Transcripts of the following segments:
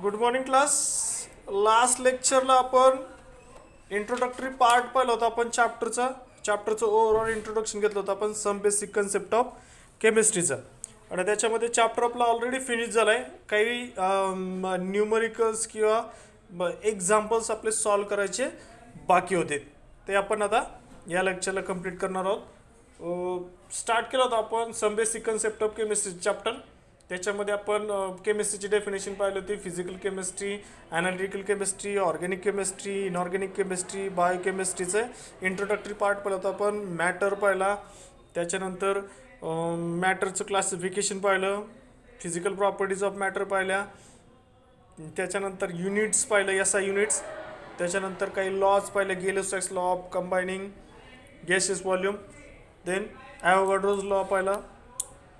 Good morning class. Last लेक्चरला आपण introductory part पाहिला होता. आपण चॅप्टरचं ओव्हरऑल इंट्रोडक्शन घेतलं होतं आपण सम बेसिक कन्सेप्ट ऑफ केमिस्ट्रीचं. आणि त्याच्यामध्ये चॅप्टर आपला ऑलरेडी फिनिश झाला आहे. काही न्यूमरिकल्स किंवा एक्झाम्पल्स आपले सॉल्व करायचे बाकी होते, ते आपण आता या लेक्चरला कंप्लीट करणार आहोत. स्टार्ट केलं होतं आपण some basic concept of chemistry chapter. त्याच्यामध्ये आपण केमिस्ट्रीची डेफिनेशन पाहिली होती. Physical chemistry, analytical chemistry, organic chemistry, inorganic chemistry, बायोकेमिस्ट्रीचं इंट्रोडक्टरी पार्ट पाहिलं होतं आपण. मॅटर पाहिला, त्याच्यानंतर मॅटरचं क्लासिफिकेशन पाहिलं, फिजिकल प्रॉपर्टीज ऑफ मॅटर पाहिल्या, त्याच्यानंतर युनिट्स पाहिलं, एसआय युनिट्स. त्याच्यानंतर काही लॉज पाहिले, Gay Lussac's law of combining gases volume, then Avogadro's law पाहिला.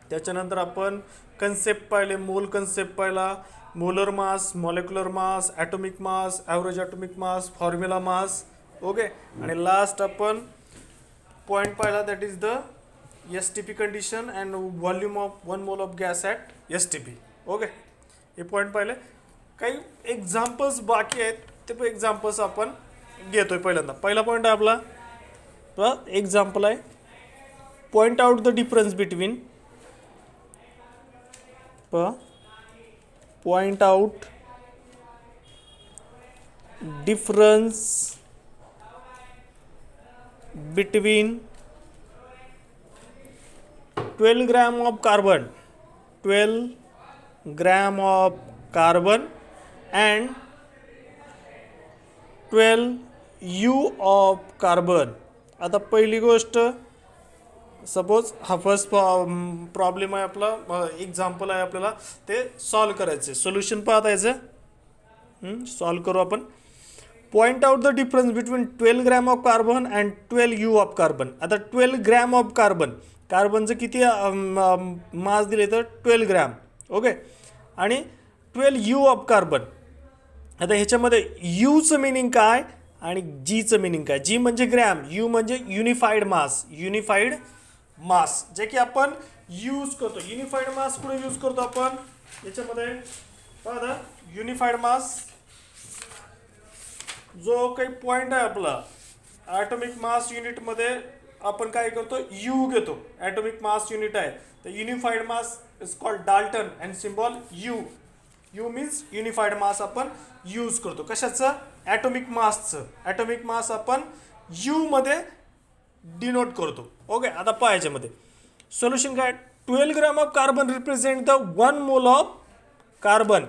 त्याच्यानंतर आपण कन्सेप्ट पाहिले, मोल कन्सेप्ट पाहिला, molar mass, molecular mass, atomic mass, average atomic mass, formula mass. Okay. आणि लास्ट आपण पॉईंट पाहिला, that is the STP condition and volume of 1 mole of gas at STP. Okay, हे point पाहिले. काही examples बाकी आहेत, ते एक्झाम्पल्स आपण घेतोय. पहिल्यांदा पहिला पॉईंट आहे आपला एक्झाम्पल आहे, point out the difference between point out difference between 12 gram of carbon, 12 gram of carbon and 12 U of carbon. आता पहिली गोष्ट, सपोज हा फर्स्ट प्रॉब्लेम आहे आपला, एक्झाम्पल आहे, आपल्याला ते सॉल्व करायचे. सोल्युशन पाहता याचं सॉल्व करू आपण. Point out the difference between 12 gram of carbon and 12 U of carbon. आता 12 ग्रॅम ऑफ कार्बनचं किती मास दिले तर 12 ग्रॅम. ओके. आणि 12 यू ऑफ कार्बन. आता ह्याच्यामध्ये यूचं मिनिंग काय आणि जीचं मिनिंग काय. जी म्हणजे ग्रॅम, यू म्हणजे युनिफाईड मास, जे की आपण यूज करतो. युनिफाईड मास कुठे यूज करतो आपण याच्यामध्ये पहा. युनिफाईड मास जो काही पॉईंट आहे आपला ॲटॉमिक मास युनिटमध्ये, आपण काय करतो, यू घेतो. ॲटॉमिक मास युनिट आहे, तर unified mass is called Dalton and symbol you. You means unified mass आपण यूज करतो. कशाचं? ॲटॉमिक मासचं. ॲटॉमिक मास आपण यू मध्ये डिनोट करतो. ओके. आता पहा याच्यामध्ये सोल्युशन काय. 12 gram of carbon represent the 1 mole of carbon.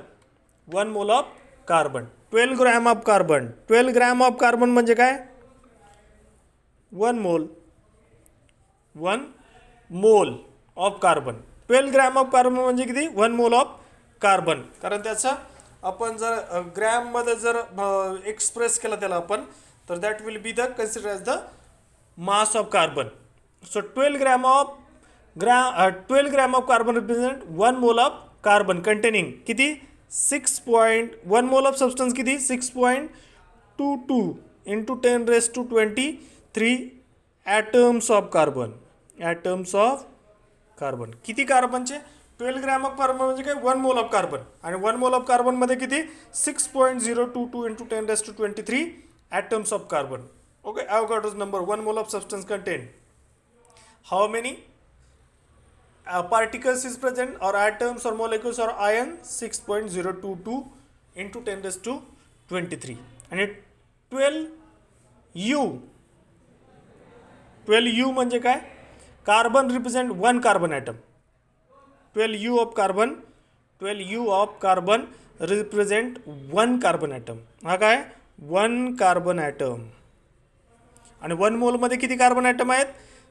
1 mole of carbon. 12 gram of carbon. 12 gram of carbon म्हणजे काय? 1 मोल. 1 mole of carbon. 12 gram of carbon म्हणजे किती? 1 मोल ऑफ कार्बन. कारण त्याचा आपण जर ग्रॅममध्ये जर एक्सप्रेस केला त्याला आपण, तर that will be the consider as the mass of carbon. So 12 gram of carbon represent 1 mole of carbon containing किती 6.1 mole of substance किती 6.22 into 10 raised to 23 atoms of carbon. किती कार्बनचे? 12 ग्रॅम ऑफ कार्बन म्हणजे काय 1 mole of carbon. आणि 1 mole of carbon मध्ये किती 6.022 into 10 raised to 23 atoms of carbon. Okay, Avogadro's number. 1 mole of substance contained how many particles is present, or atoms or molecules or ion? 6.022 into 10 raised to 23. आणि 12 U म्हणजे काय? Carbon represent 1 carbon item. 12 U of carbon represent 1 carbon atom. हा काय 1 carbon item. आणि 1 मोलमध्ये किती carbon item आहेत?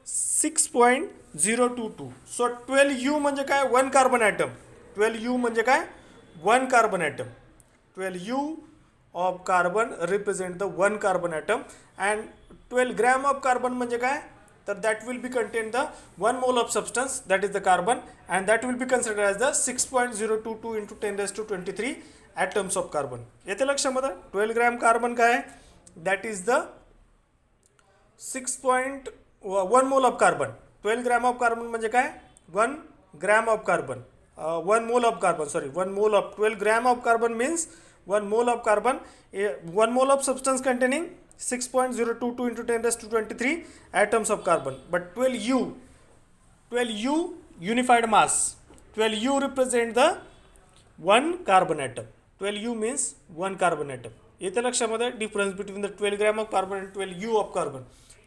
6.022. So 12 you म्हणजे काय? 1 कार्बन ॲटम. 12 यू म्हणजे काय? 1 carbon item. 12 U of carbon represent the 1 carbon atom. And 12 gram of carbon म्हणजे काय? तर that will be contain the 1 mole of substance, that is the carbon, and that will be consider as the 6.022 into 10 raised to 23 atoms of carbon. येते लक्षामध्ये? 12 gram carbon काय? That is the 6.1 mole of carbon. 12 gram of carbon म्हणजे काय? 1 gram of carbon. 1 mole of carbon, sorry, 1 mole of 12 gram of carbon means 1 mole of carbon, 1 mole of substance containing 6.022 into 10 raised to 23 atoms of carbon. But 12U unified mass, 12U represent the 1 carbon atom. 12U means 1 carbon atom. येते लक्षामध्ये difference between the 12 gram of carbon and 12U of carbon.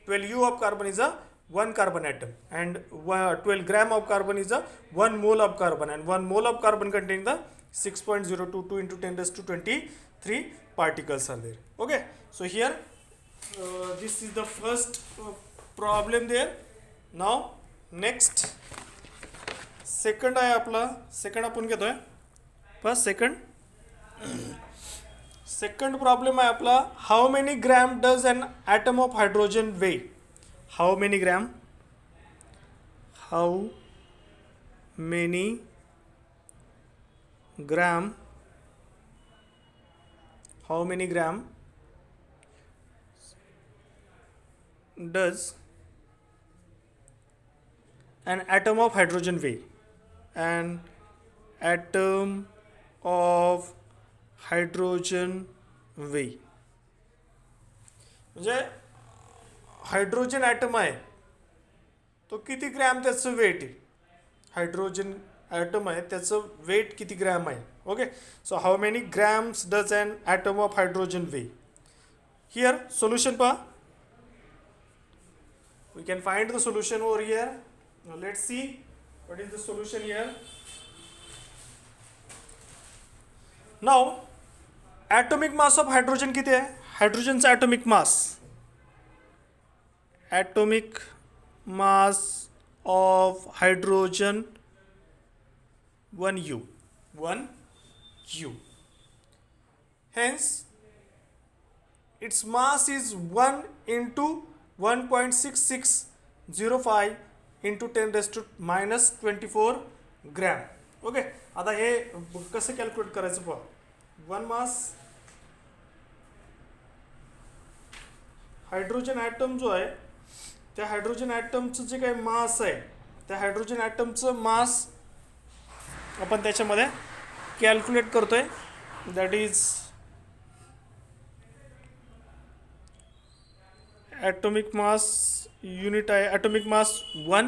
12U of carbon is a 1 carbon atom and 12 gram of carbon is a 1 mole of carbon, and 1 mole of carbon containing the 6.022 into 10 raised to 23 particles are there. Okay, so here this is the first problem there. Now next second आहे आपला, second आपण घेतोय. First second problem आहे आपला, how many gram does an atom of hydrogen weigh. How many gram does an atom of hydrogen weigh. An atom of hydrogen weigh म्हणजे hydrogen item आहे तो किती ग्रॅम त्याचं वेट आहे. हायड्रोजन ॲटम आहे त्याचं वेट किती ग्रॅम आहे. Okay, so how many grams does an atom of hydrogen weigh. Here solution पहा. We can find the solution over here. Now let's see what is the solution here. Now atomic mass of hydrogen किती आहे. हायड्रोजनचा atomic mass of hydrogen 1U. Hence its mass is 1 into 1.6605 into 10 raised to minus 24 gram. Okay, आता हे कसं calculate करायचं पहा. One mass hydrogen item जो आहे त्या हायड्रोजन ॲटमचं जे काही मास आहे त्या हायड्रोजन ॲटमचं मास आपण त्याच्यामध्ये कॅल्क्युलेट करतोय. That is atomic mass unit आहे atomic mass 1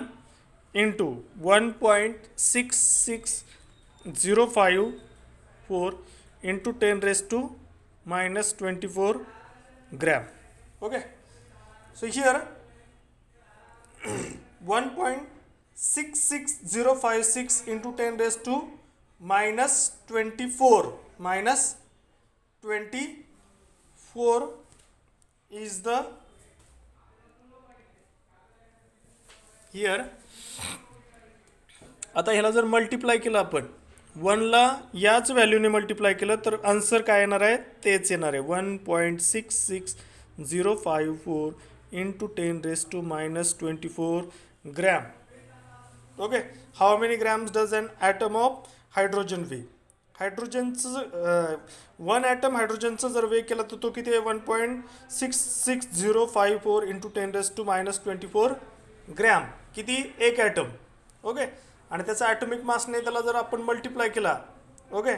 into 1.6605 into 10 raised to minus 24 gram. Okay, so here 1.66056 into 10 raised to minus 24 is the here. आता ह्याला जर मल्टिप्लाय केलं आपण 1ला याच व्हॅल्यूने मल्टिप्लाय केलं तर आन्सर काय येणार आहे तेच येणार आहे. 1.66054 into 10 raised to minus 24 gram. Okay, how many grams does an atom of hydrogen weigh. हायड्रोजनचं 1 ॲटम हायड्रोजनचं जर वे केला तर तो किती आहे 1.66054 into 10 raised to minus 24 gram. किती एक ॲटम. ओके, आणि त्याचा ॲटॉमिक मासने त्याला जर आपण मल्टिप्लाय केला. ओके,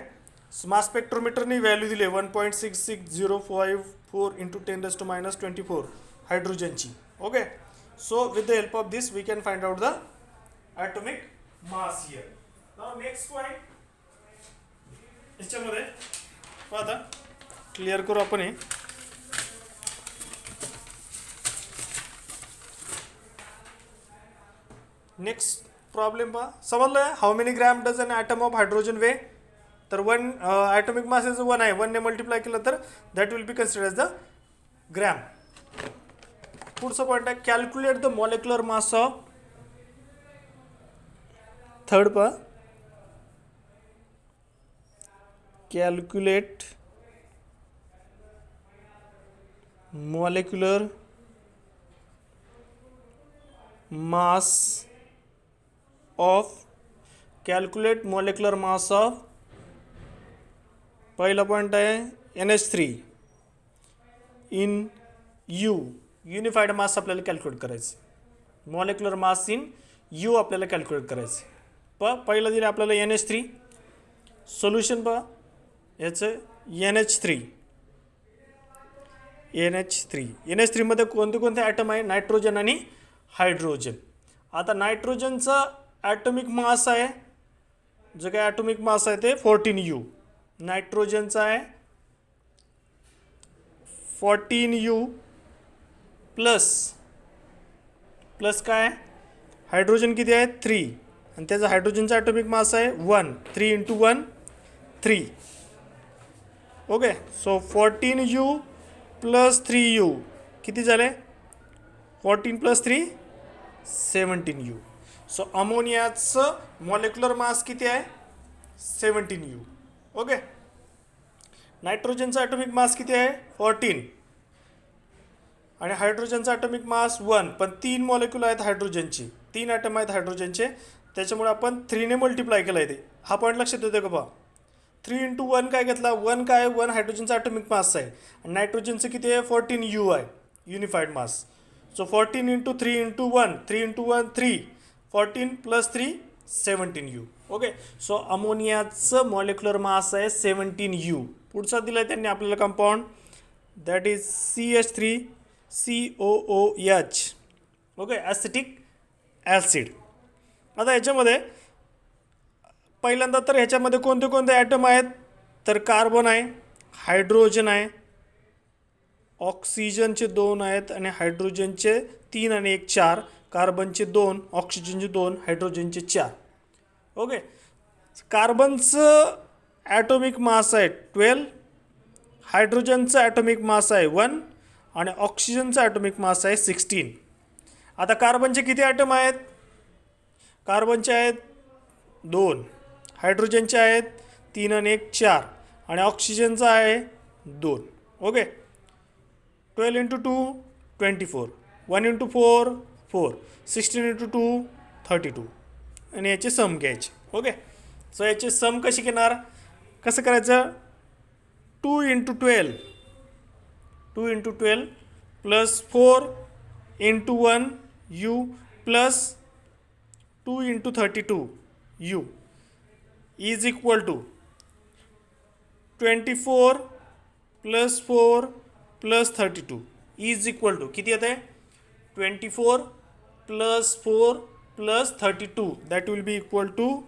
मास स्पेक्ट्रोमीटरने व्हॅल्यू दिली 1.66054 इंटू 10 raised to minus 24 हायड्रोजनची. Okay, so with the help of this we can find out the atomic mass here. Now next point याच्यामध्ये आता क्लिअर करू आपण हे. नेक्स्ट प्रॉब्लेम पहा. समजलं how many gram does an atom of hydrogen weigh. तर 1 atomic mass is 1 आहे, 1ने multiply केलं तर that will be consider as the gram. पुढचं पॉईंट आहे calculate the molecular mass of. Third पहा, कॅल्क्युलेट मॉलिक्युलर मास ऑफ पहिला point आहे NH3 in U. Unified mass आपल्याला कॅल्क्युलेट करायचं. मॉलिक्युलर मास इन U आपल्याला कॅल्क्युलेट करायचं. पहिलं दिलं आपल्याला NH3 सोल्युशन याचं NH3 NH3 मध्ये कोणते कोणते ॲटम आहे? नायट्रोजन आणि हायड्रोजन. आता नायट्रोजनचा ॲटॉमिक मास आहे, जो काय ॲटॉमिक मास आहे ते 14U. नायट्रोजनचा आहे 14U प्लस काय हायड्रोजन किती आहे? 3, आणि त्याचा हायड्रोजनचा ॲटॉमिक मास आहे 1. 3 × 1 3. Okay, so 14U plus 3U किती झाले? 14 + 3 17U. सो अमोनियाचं मॉलिक्युलर मास किती आहे? 17U. ओके, नायट्रोजनचा ॲटॉमिक मास किती आहे? 14, आणि हायड्रोजनचा ॲटॉमिक मास 1. पण 3 मॉलिक्युल आहेत हायड्रोजनची, 3 ॲटम आहेत हायड्रोजनचे, त्याच्यामुळे आपण 3 ने मल्टिप्लाय केलं आहे ते. हा पॉईंट लक्षात येतो का बा? 3 × 1 काय घेतला? 1 काय? 1 हायड्रोजनचा ॲटॉमिक मास आहे, आणि नायट्रोजनचं किती आहे? 14U आहे unified mass. So 14 × 3 × 1 3 × 1 3, 14 + 3 17U. Okay, so अमोनियाचं मॉलिक्युलर मास आहे 17U. पुढचा दिला आहे त्यांनी आपल्याला compound, that is CH3COOH. Okay, acetic acid. आता ह्याच्यामध्ये पहिल्यांदा तर ह्याच्यामध्ये कोणते कोणते ॲटम आहेत? तर कार्बन आहे, हायड्रोजन आहे, ऑक्सिजनचे 2 आहेत, आणि हायड्रोजनचे 3 आणि 1 4, कार्बनचे 2, ऑक्सिजनचे 2, हायड्रोजनचे 4. ओके, कार्बनचं ॲटॉमिक मास आहे 12, हायड्रोजनचं ॲटॉमिक मास आहे 1, आणि ऑक्सिजनचा ॲटॉमिक मास आहे 16. आता कार्बनचे किती ॲटम आहेत? कार्बनचे आहेत 2, हायड्रोजनचे आहेत 3 आणि 1 4, आणि ऑक्सिजनचा आहे 2. ओके, 12 × 2 24, 1 × 4 4, 16 × 2 32, आणि याचे सम घ्यायचे. ओके, सो याचे सम कशी घेणार? कसं करायचं? 2 × 12 plus 4 × 1U plus 2 × 32U is equal to 24 plus 4 plus 32 is equal to किती येत आहे? 24 plus 4 plus 32, that will be equal to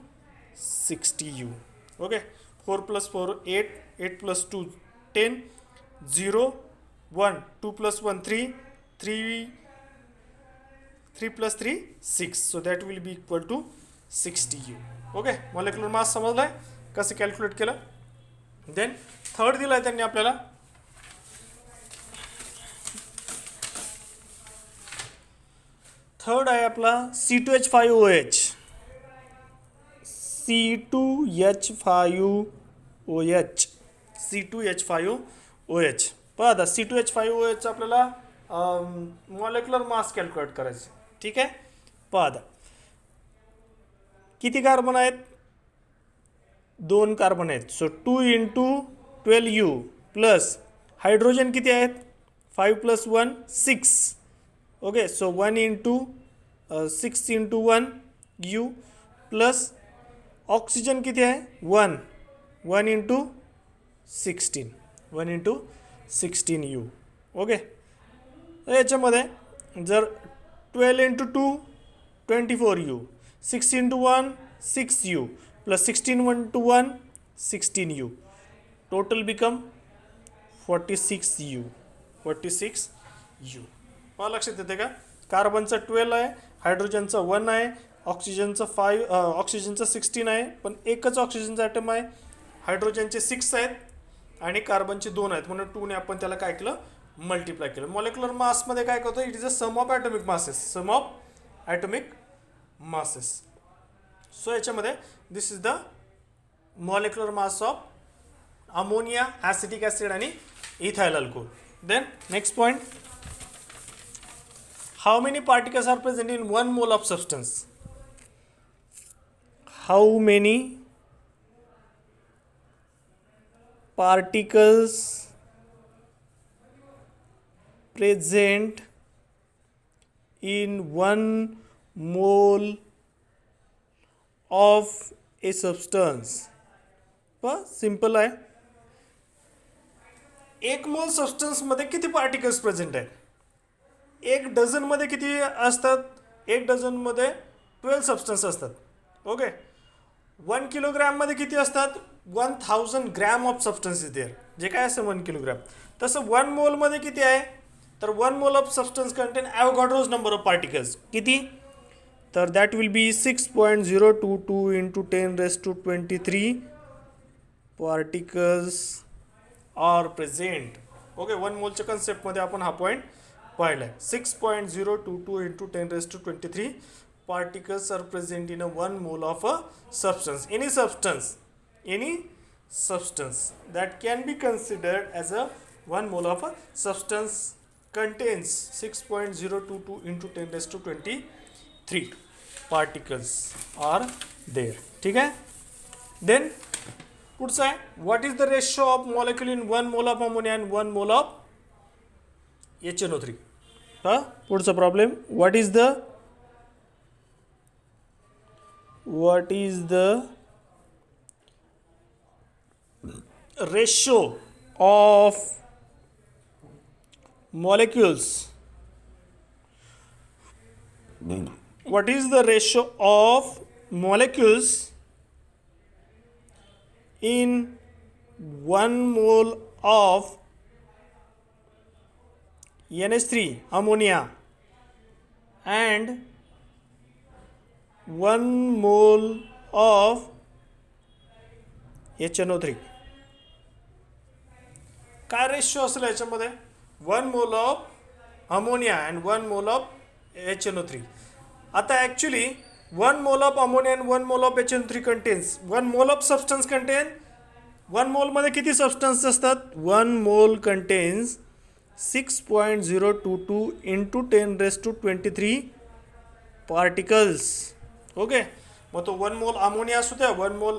60U. Okay, 4 + 4 8, 8 + 2 10, 0 1, 2 + 1 3, 3 + 3 6, so that will be equal to 60U. Okay, molecular mass समजला आहे कसं calculate केलं. Then third दिला आहे त्यांनी आपल्याला, थर्ड आहे आपला C2H5OH. C2H5OH. पहा आता C2H5OH आपल्याला मॉलिक्युलर मास कॅल्क्युलेट करायचं. ठीक आहे, पहा आता किती कार्बन आहेत? 2 कार्बन आहेत. सो 2 × 12U प्लस हायड्रोजन किती आहेत? 5 + 1 6. Okay, so 1 × 6 × 1U plus oxygen किती आहे? 1 × 16, 1 × 16U. ओके, याच्यामध्ये जर 12 × 2 24U, 6 × 1 6U plus 16 × 1 16U, total become 46U. 46U. मला लक्षात येते का? कार्बनचा 12 आहे, हायड्रोजनचा 1 आहे, ऑक्सिजनचा 5, ऑक्सिजनचा 16 आहे, पण एकच ऑक्सिजनचा ॲटम आहे. हायड्रोजनचे 6 आहेत आणि कार्बनचे 2 आहेत, म्हणून 2 ने आपण त्याला काय केलं? मल्टिप्लाय केलं. मॉलिक्युलर मासमध्ये काय करतो? It is a sum of atomic masses. Sum of atomic masses. So याच्यामध्ये this is the molecular mass of ammonia, acetic acid आणि ethyl alcohol. Then next point, how many particles are present in 1 mole of substance? How many particles present in 1 mole of A substance. Simple आहे. एक मोल सबस्टन्समध्ये किती particles present आहेत? एक डझनमध्ये किती असतात? एक डझनमध्ये 12 सबस्टन्स असतात. ओके. 1 किलोग्रॅममध्ये किती असतात? 1000 gram of substance is there. जे काय असतं 1 किलोग्रॅम. तसं 1 मोलमध्ये किती आहे? तर 1 mole of substance contain Avogadro's number of particles. किती? तर that will be 6.022 into 10⁻23 particles are present. Okay. 1 मोलच्या कन्सेप्टमध्ये आपण हा पॉईंट पाहिला आहे. 6.022 into 10⁻23 particles are present in a 1 mole of a substance. Any substance that can be considered as a 1 mole of a substance contains 6.022 into 10⁻23 particles are there. ठीक आहे. Then पुढचं आहे, what is the ratio of molecule in 1 mole of ammonia and 1 mole of HNO3? पुढचा problem, what is the ratio of molecules? What is the ratio of molecules in 1 mole of NH3 ammonia and 1 mole of HNO3? काय ratio असेल याच्यामध्ये? 1 mole of ammonia and 1 mole of HNO3. आता actually 1 mole of ammonia and 1 mole of HNO3 contains 1 mole of substance content. 1 मोलमध्ये किती substance असतात? 1 मोल contains 6.022 into 10⁻23 particles. Okay. मग तो 1 मोल अमोनिया असू द्या, 1 मोल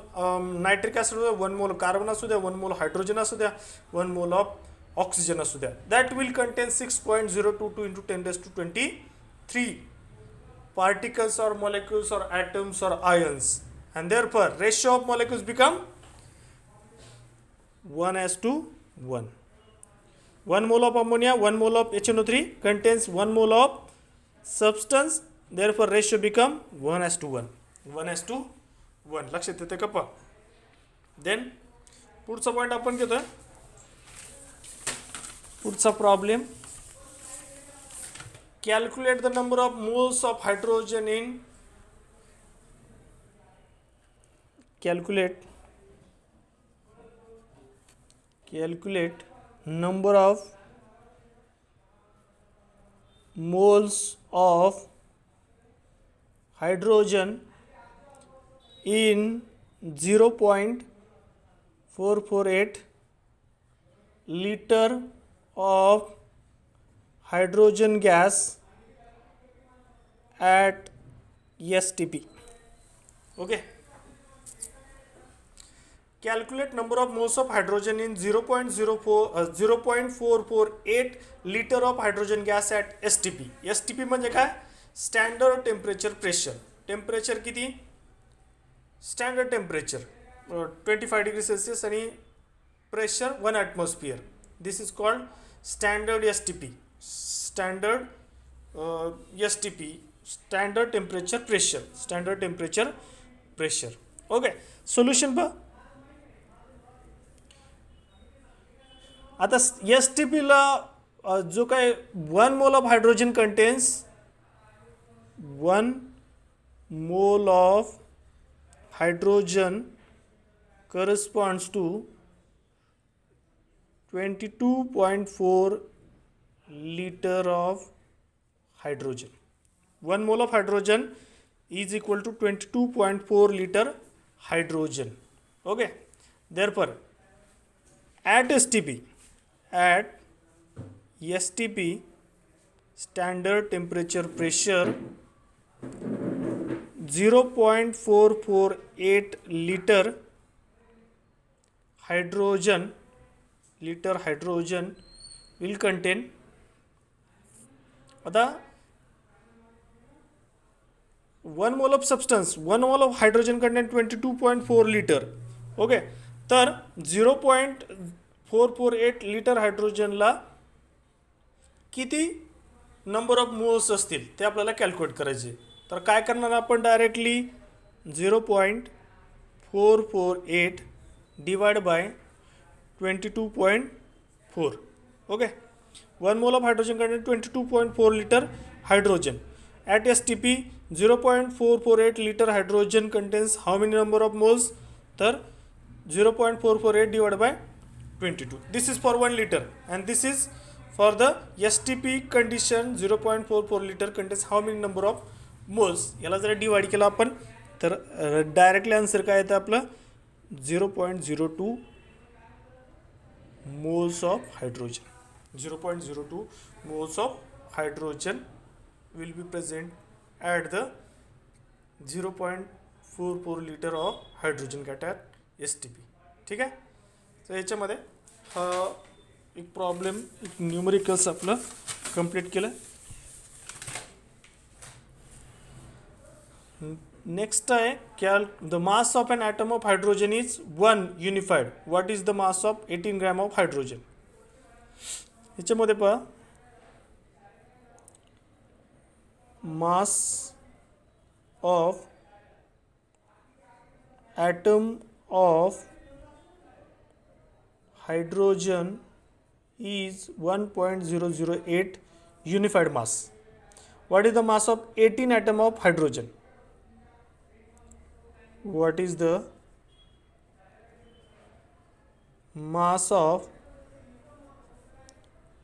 नायट्रिक ॲसिड असू द्या, 1 मोल कार्बन असू द्या, 1 मोल हायड्रोजन असू द्या, 1 मोल ऑफ ऑक्सिजन असू द्या, that will content 6.022 into 10⁻23 particles or molecules or atoms or ions, and therefore ratio of molecules become 1:1. 1 mole of ammonia, 1 mole of HNO3 contains 1 mole of substance, therefore ratio become 1:1. 1:1. लक्षात येते का? पहा. Then पुढचा point आपण घेतोय. पुढचा problem, calculate the number of moles of hydrogen in calculate number of moles of hydrogen in 0.448 liter of hydrogen gas at STP. Okay. Calculate number of moles of hydrogen in 0.448 liter of hydrogen gas at STP. STP म्हणजे काय? Standard temperature pressure. Temperature किती? Standard temperature 25 degree Celsius आणि pressure 1 atmosphere. This is called standard STP. Standard STP, standard temperature pressure. Standard temperature pressure. Okay. Solution पहा. आता STPला जो काय 1 mole of hydrogen contains 1 mole of hydrogen corresponds to 22.4 liter of hydrogen. 1 mole of hydrogen is equal to 22.4 liter hydrogen. Okay. Therefore, at STP standard temperature pressure 0.448 liter hydrogen will contain. आता 1 mole of substance, 1 mole of hydrogen content 22.4 litre. Okay, तर 0.448 litre हायड्रोजनला किती number of moles असतील ते आपल्याला calculate करायचे. तर काय करणार आपण directly 0.448 divide by 22.4. Okay, 1 mole of hydrogen content 22.4 litre hydrogen. At STP 0.448 liter hydrogen contains how many number of moles? तर 0.448 divided by 22. This is for 1 liter and this is for the STP condition. 0.44 liter contains how many number of moles? याला जर divide केला आपण तर directly answer काय येतं आपलं 0.02 moles of hydrogen. 0.02 moles of hydrogen will be present at the 0.44 liter of hydrogen cat at STP. ठीक आहे. तर याच्यामध्ये हा एक प्रॉब्लेम, एक न्यूमरिकल्स आपलं कंप्लीट केलं. नेक्स्ट आहे the mass of an atom of hydrogen is 1 unified. What is the mass of 18 gram of hydrogen. याच्यामध्ये पहा mass of atom of hydrogen is 1.008 unified mass. What is the mass of 18 atom of hydrogen? What is the mass of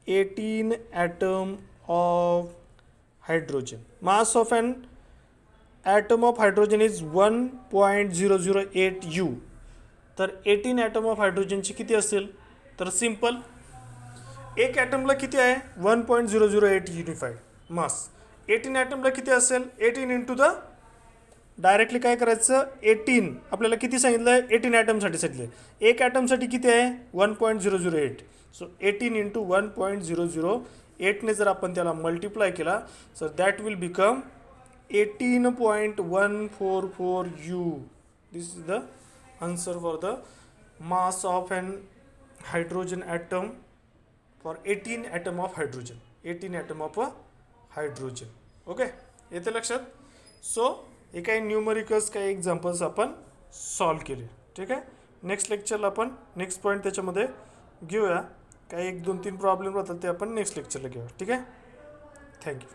18 atom of hydrogen? Mass of an atom of hydrogen is 1.008 U. तर 18 atom of हायड्रोजनची किती असेल. तर simple, एक ॲटमला किती आहे 1.008 unified mass. 18 ॲटमला किती असेल 18 into the, directly काय करायचं 18 आपल्याला किती सांगितलं आहे 18 ॲटमसाठी सांगितलं. एक ॲटमसाठी किती आहे 1.008. सो 18 इंटू 1.008 ने जर आपण त्याला मल्टिप्लाय केला so that will become 18.144 U. This is the answer for the mass of an hydrogen atom for 18 atom of hydrogen. 18 atom of hydrogen. Okay, येते लक्षात. सो हे काही न्यूमरिकल्स काही एक्झाम्पल्स आपण सॉल्व केले. ठीक आहे. नेक्स्ट लेक्चरला आपण नेक्स्ट पॉईंट त्याच्यामध्ये घेऊया. काही 1 2 3 प्रॉब्लेम राहतात ते आपण नेक्स्ट लेक्चरला घेऊया. ठीक आहे. थँक्यू.